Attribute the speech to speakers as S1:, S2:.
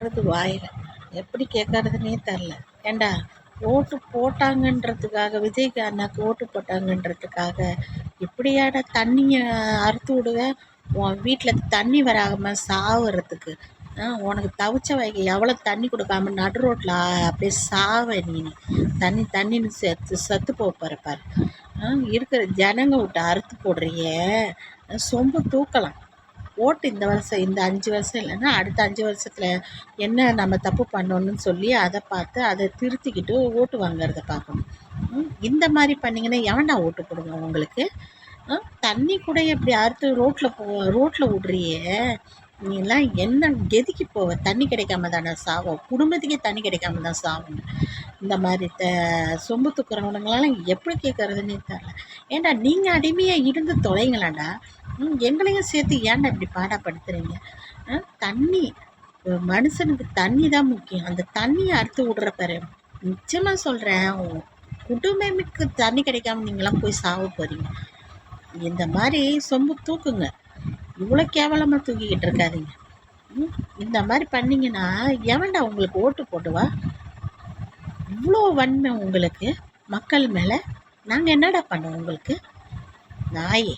S1: வாயில எப்படி கேட்கறதுனே தெரில. ஏண்டா, ஓட்டு போட்டாங்கன்றதுக்காக, விஜய்க்கு அண்ணாக்கு ஓட்டு போட்டாங்கன்றதுக்காக இப்படியாடா தண்ணியை அறுத்து விடுவேன்? உன் வீட்டில் தண்ணி வராமல் சாவறதுக்கு உனக்கு தவிச்ச வைக்க எவ்வளோ தண்ணி கொடுக்காம நடு ரோட்டில் அப்படியே சாவ நீ. தண்ணின்னு சத்து போப்பாரு பாரு. இருக்கிற ஜனங்க விட்டு அறுத்து போடுறிய, சொம்பு தூக்கலாம். ஓட்டு இந்த வருஷம், இந்த 5 வருஷம் இல்லைன்னா அடுத்த 5 வருஷத்தில் என்ன நம்ம தப்பு பண்ணணும்னு சொல்லி அதை பார்த்து அதை திருத்திக்கிட்டு ஓட்டு வாங்கிறத பார்க்கணும். இந்த மாதிரி பண்ணிங்கன்னா எவன்டா ஓட்டு போடுவோம் உங்களுக்கு? தண்ணி கூட எப்படி அறுத்து ரோட்டில் விட்றியே, நீலாம் என்ன கெதிக்கு போவ? தண்ணி கிடைக்காம தானே சாவோம், குடும்பத்துக்கே தண்ணி கிடைக்காம தான் சாவுங்க. இந்த மாதிரி சொம்பு தூக்குறவனுங்களாம் எப்படி கேட்கறதுன்னே தெரில. ஏன்டா நீங்கள் அடிமையாக இருந்து தொலைங்களாண்டா, எங்களையும் சேர்த்து ஏன்டா இப்படி பாடப்படுத்துறீங்க? தண்ணி, மனுஷனுக்கு தண்ணி தான் முக்கியம். அந்த தண்ணியை அறுத்து விட்ற பாரு, நிச்சயமாக சொல்கிறேன், குடும்பமுக்கு தண்ணி கிடைக்காம நீங்களாம் போய் சாவ போகிறீங்க. இந்த மாதிரி சொம்பு தூக்குங்க, இவ்வளோ கேவலமாக தூக்கிக்கிட்டு இருக்காதீங்க. இந்த மாதிரி பண்ணிங்கன்னா எவன்டா உங்களுக்கு ஓட்டு போடுவா? இவ்வளோ வன்மை உங்களுக்கு மக்கள் மேலே. நாங்கள் என்னடா பண்ணோம் உங்களுக்கு? நாயே.